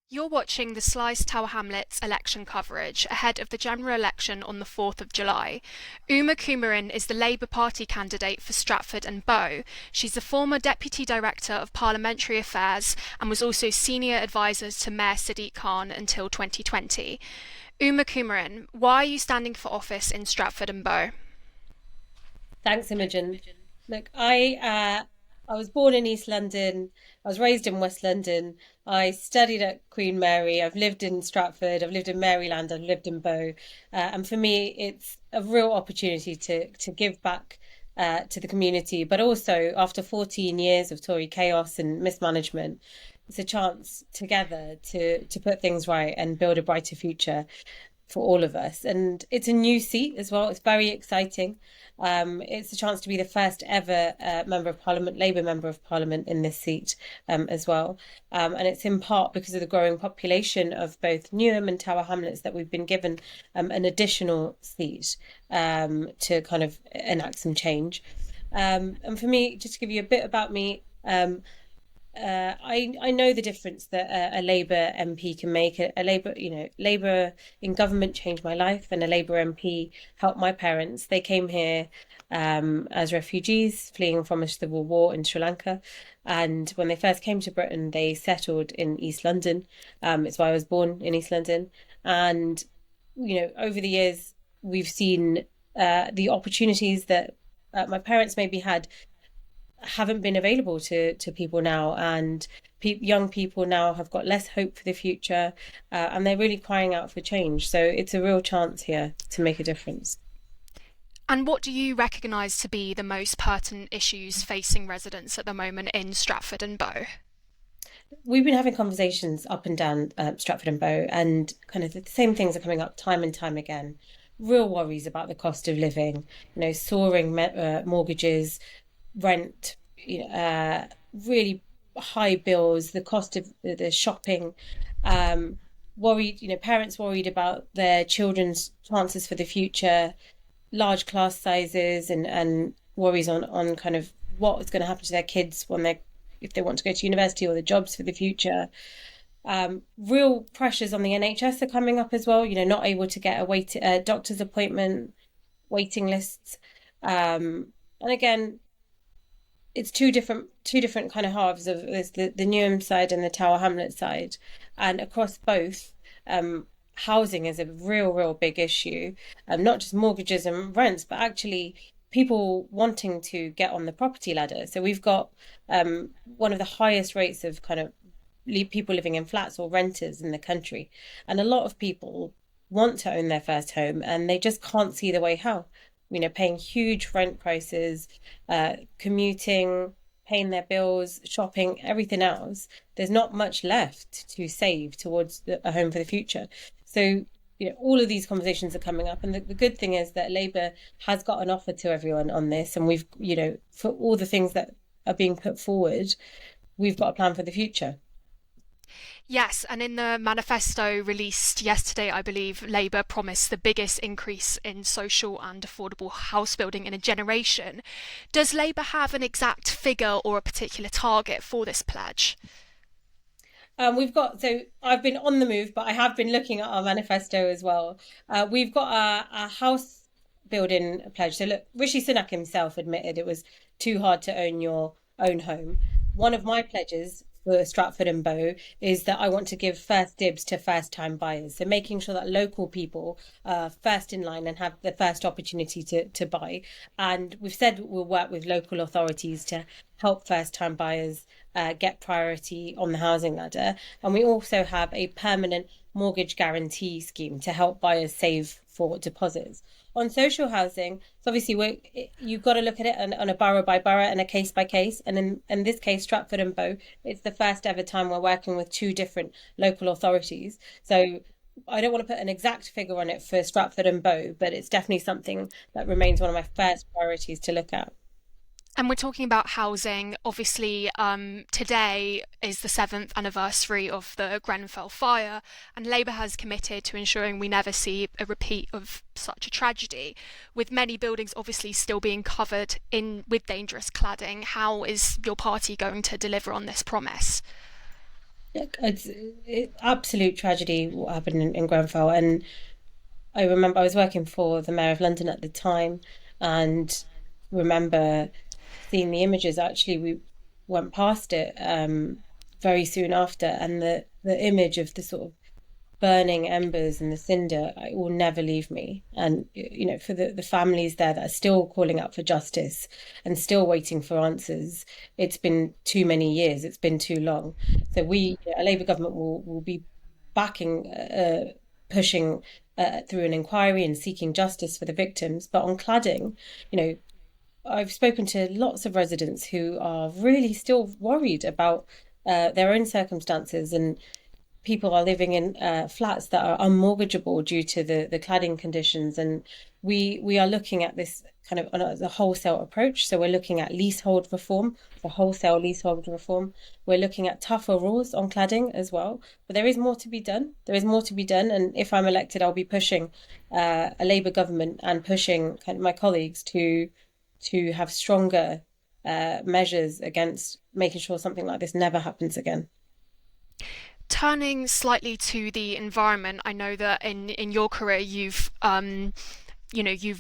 You're watching the Slice Tower Hamlets election coverage ahead of the general election on the 4th of July. Uma Kumaran is the Labour Party candidate for Stratford and Bow. She's the former Deputy Director of Parliamentary Affairs and was also Senior Advisor to Mayor Sadiq Khan until 2020. Uma Kumaran, why are you standing for office in Stratford and Bow? Thanks, Imogen. Look, I was born in East London. I was raised in West London. I studied at Queen Mary. I've lived in Stratford. I've lived in Maryland. I've lived in Bow. And for me, it's a real opportunity to give back to the community. But also, after 14 years of Tory chaos and mismanagement, it's a chance together to put things right and build a brighter future for all of us. And it's a new seat as well. It's very exciting. It's a chance to be the first ever member of parliament, Labour member of parliament in this seat as well. And it's in part because of the growing population of both Newham and Tower Hamlets that we've been given an additional seat to kind of enact some change. And for me, just to give you a bit about me, I know the difference that a Labour MP can make. A Labour, Labour in government changed my life, and a Labour MP helped my parents. They came here as refugees fleeing from a civil war in Sri Lanka, and when they first came to Britain, they settled in East London. It's why I was born in East London, and over the years we've seen the opportunities that my parents maybe had haven't been available to people now, and young people now have got less hope for the future, and they're really crying out for change. So it's a real chance here to make a difference. And what do you recognise to be the most pertinent issues facing residents at the moment in Stratford and Bow? We've been having conversations up and down Stratford and Bow, and kind of the same things are coming up time and time again. Real worries about the cost of living, soaring mortgages, rent, really high bills, the cost of the shopping, worried, parents worried about their children's chances for the future, large class sizes, and worries on kind of what's going to happen to their kids when if they want to go to university, or the jobs for the future. Real pressures on the NHS are coming up as well, not able to get a doctor's appointment, waiting lists. And again, it's two different kind of halves of this, the Newham side and the Tower Hamlet side, and across both, housing is a real big issue, not just mortgages and rents, but actually people wanting to get on the property ladder. So we've got one of the highest rates of kind of people living in flats or renters in the country, and a lot of people want to own their first home and they just can't see the way how, paying huge rent prices, commuting, paying their bills, shopping, everything else. There's not much left to save towards a home for the future. So, all of these conversations are coming up. And the good thing is that Labour has got an offer to everyone on this. And we've, for all the things that are being put forward, we've got a plan for the future. Yes, and in the manifesto released yesterday, I believe Labour promised the biggest increase in social and affordable house building in a generation. Does Labour have an exact figure or a particular target for this pledge? So I've been on the move, but I have been looking at our manifesto as well. We've got a house building pledge. So look, Rishi Sunak himself admitted it was too hard to own your own home. One of my pledges for Stratford and Bow is that I want to give first dibs to first time buyers. So making sure that local people are first in line and have the first opportunity to buy. And we've said we'll work with local authorities to help first time buyers get priority on the housing ladder. And we also have a permanent mortgage guarantee scheme to help buyers save for deposits. On social housing, so obviously you've got to look at it on a borough by borough and a case by case. And in this case, Stratford and Bow, it's the first ever time we're working with two different local authorities. So I don't want to put an exact figure on it for Stratford and Bow, but it's definitely something that remains one of my first priorities to look at. And we're talking about housing. Obviously, today is the 7th anniversary of the Grenfell fire, and Labour has committed to ensuring we never see a repeat of such a tragedy. With many buildings obviously still being covered in with dangerous cladding, how is your party going to deliver on this promise? It's absolute tragedy what happened in Grenfell. And I remember I was working for the Mayor of London at the time, and remember seeing the images. Actually, we went past it very soon after, and the image of the sort of burning embers and the cinder, it will never leave me. And for the families there that are still calling out for justice and still waiting for answers, it's been too many years. It's been too long. So a Labour government will be backing, pushing through an inquiry and seeking justice for the victims. But on cladding, you know, I've spoken to lots of residents who are really still worried about their own circumstances, and people are living in flats that are unmortgageable due to the cladding conditions. And we are looking at this kind of on a wholesale approach. So we're looking at leasehold reform, the wholesale leasehold reform. We're looking at tougher rules on cladding as well. But there is more to be done. There is more to be done. And if I'm elected, I'll be pushing a Labour government and pushing kind of my colleagues to have stronger measures against making sure something like this never happens again. Turning slightly to the environment, I know that in your career you've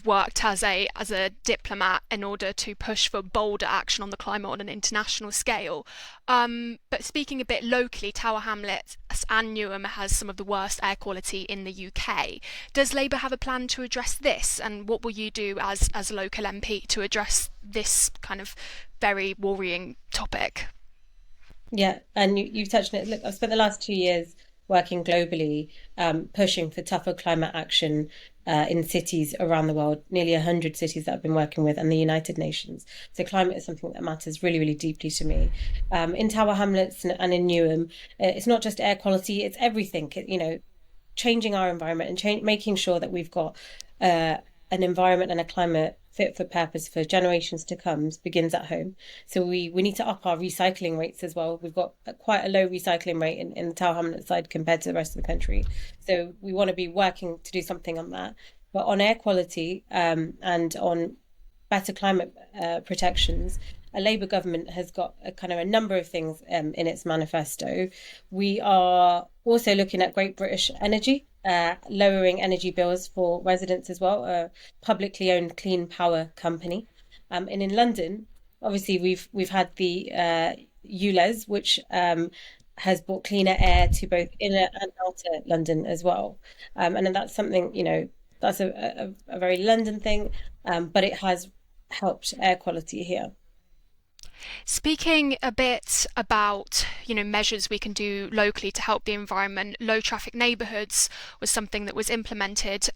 worked as a diplomat in order to push for bolder action on the climate on an international scale. But speaking a bit locally, Tower Hamlets and Newham has some of the worst air quality in the UK. Does Labour have a plan to address this? And what will you do as a local MP to address this kind of very worrying topic? Yeah, and you've touched on it. Look, I've spent the last 2 years working globally, pushing for tougher climate action in cities around the world, nearly 100 cities that I've been working with, and the United Nations. So climate is something that matters really, really deeply to me. In Tower Hamlets and in Newham, it's not just air quality, it's everything. Changing our environment and making sure that we've got an environment and a climate fit for purpose for generations to come begins at home. So we need to up our recycling rates as well. We've got quite a low recycling rate in the Tower Hamlets side compared to the rest of the country. So we want to be working to do something on that. But on air quality and on better climate protections, a Labour government has got a number of things in its manifesto. We are also looking at Great British Energy, lowering energy bills for residents as well, a publicly owned clean power company. And in London, obviously we've had the ULEZ, which has brought cleaner air to both inner and outer London as well. And then that's something, that's a very London thing, but it has helped air quality here. Speaking a bit about, measures we can do locally to help the environment, low traffic neighbourhoods was something that was implemented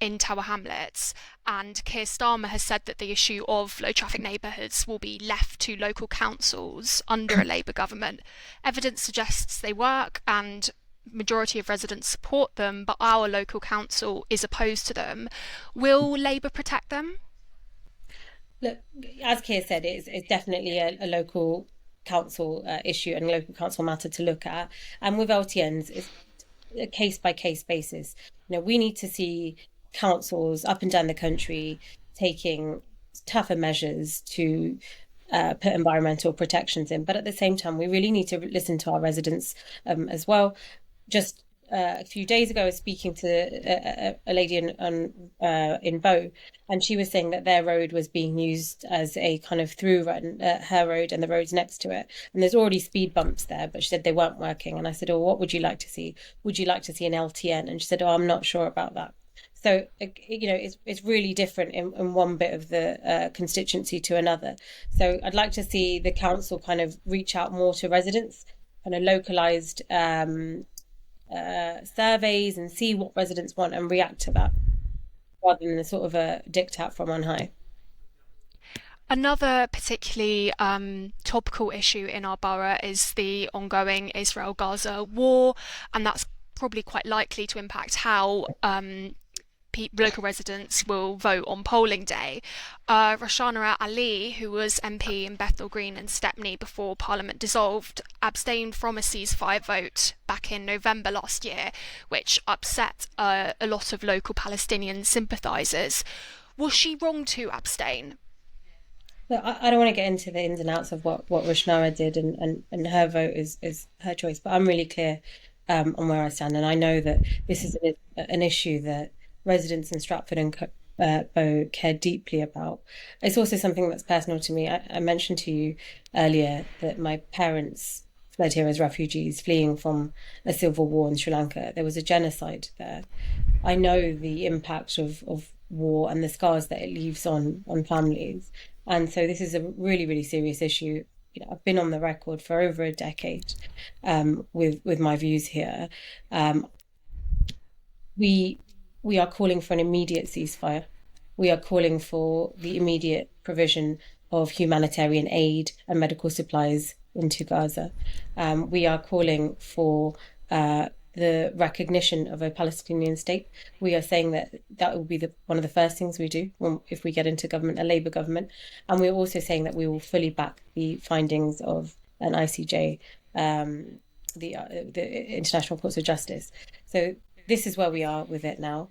in Tower Hamlets. And Keir Starmer has said that the issue of low traffic neighbourhoods will be left to local councils under a Labour government. Evidence suggests they work and majority of residents support them, but our local council is opposed to them. Will Labour protect them? Look, as Keir said, it's definitely a local council issue and local council matter to look at. And with LTNs, it's a case by case basis. We need to see councils up and down the country taking tougher measures to put environmental protections in. But at the same time, we really need to listen to our residents as well. Just a few days ago, I was speaking to a lady in Bow, and she was saying that their road was being used as a kind of through run, her road and the roads next to it. And there's already speed bumps there, but she said they weren't working. And I said, "Oh, what would you like to see? Would you like to see an LTN?" And she said, "Oh, I'm not sure about that." So, it's really different in one bit of the constituency to another. So I'd like to see the council kind of reach out more to residents, kind of localized surveys and see what residents want and react to that rather than a sort of a diktat from on high. Another particularly topical issue in our borough is the ongoing Israel-Gaza war, and that's probably quite likely to impact how local residents will vote on polling day. Roshana Ali, who was MP in Bethnal Green and Stepney before Parliament dissolved, abstained from a ceasefire vote back in November last year, which upset a lot of local Palestinian sympathisers. Was she wrong to abstain? Look, I don't want to get into the ins and outs of what Rushnara did, and her vote is her choice, but I'm really clear on where I stand. And I know that this is an issue that residents in Stratford and Bow care deeply about. It's also something that's personal to me. I mentioned to you earlier that my parents fled here as refugees, fleeing from a civil war in Sri Lanka. There was a genocide there. I know the impact of war and the scars that it leaves on families. And so this is a really, really serious issue. You know, I've been on the record for over a decade with my views here. Um, we we are calling for an immediate ceasefire. We are calling for the immediate provision of humanitarian aid and medical supplies into Gaza. We are calling for the recognition of a Palestinian state. We are saying that that will be one of the first things we do if we get into government, a Labour government. And we're also saying that we will fully back the findings of an ICJ, the International Court of Justice. So this is where we are with it now.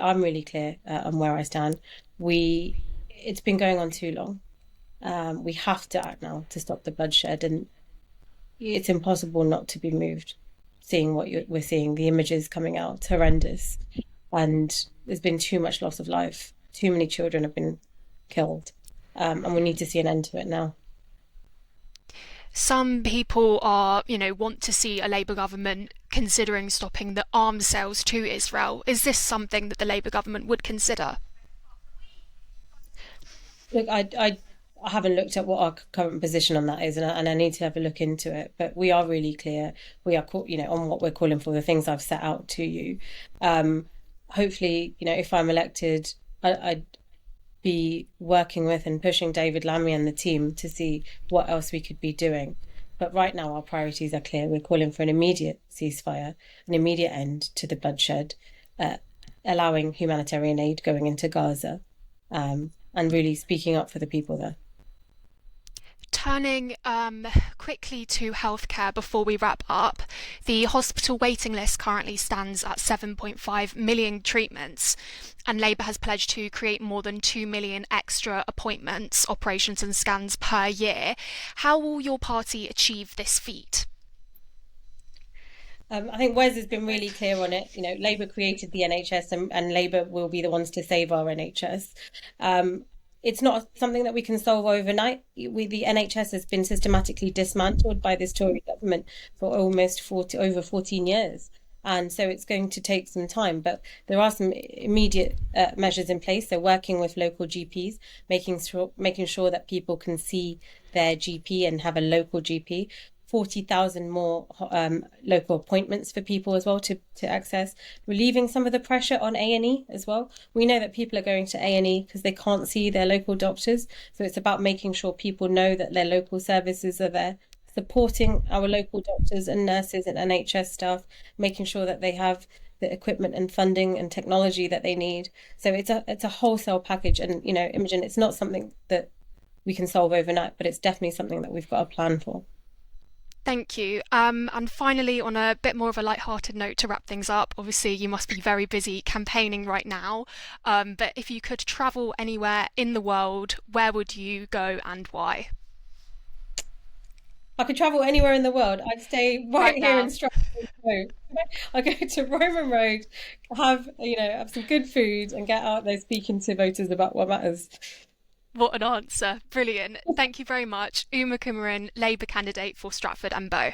I'm really clear on where I stand. It's been going on too long. We have to act now to stop the bloodshed, and it's impossible not to be moved seeing what we're seeing. The images coming out, horrendous, and there's been too much loss of life. Too many children have been killed, and we need to see an end to it now. Some people want to see a Labour government considering stopping the arms sales to Israel. Is this something that the Labour government would consider? Look, I haven't looked at what our current position on that is, and I need to have a look into it. But we are really clear. We are, on what we're calling for, the things I've set out to you. Hopefully, if I'm elected, I'd be working with and pushing David Lammy and the team to see what else we could be doing. But right now, our priorities are clear. We're calling for an immediate ceasefire, an immediate end to the bloodshed, allowing humanitarian aid going into Gaza, and really speaking up for the people there. Turning quickly to healthcare before we wrap up, the hospital waiting list currently stands at 7.5 million treatments, and Labour has pledged to create more than 2 million extra appointments, operations and scans per year. How will your party achieve this feat? I think Wes has been really clear on it. Labour created the NHS, and Labour will be the ones to save our NHS. It's not something that we can solve overnight. The NHS has been systematically dismantled by this Tory government for almost over 14 years. And so it's going to take some time, but there are some immediate measures in place. So working with local GPs, making sure that people can see their GP and have a local GP. 40,000 more local appointments for people as well to access, relieving some of the pressure on A&E as well. We know that people are going to A&E because they can't see their local doctors. So it's about making sure people know that their local services are there, supporting our local doctors and nurses and NHS staff, making sure that they have the equipment and funding and technology that they need. So it's a wholesale package. And, Imogen, it's not something that we can solve overnight, but it's definitely something that we've got a plan for. Thank you. And finally, on a bit more of a light-hearted note to wrap things up, obviously you must be very busy campaigning right now, but if you could travel anywhere in the world, where would you go and why? I could travel anywhere in the world. I'd stay right here now. in Stratford. I go to Roman Road, have some good food, and get out there speaking to voters about what matters. What an answer. Brilliant. Thank you very much. Uma Kumaran, Labour candidate for Stratford and Bow.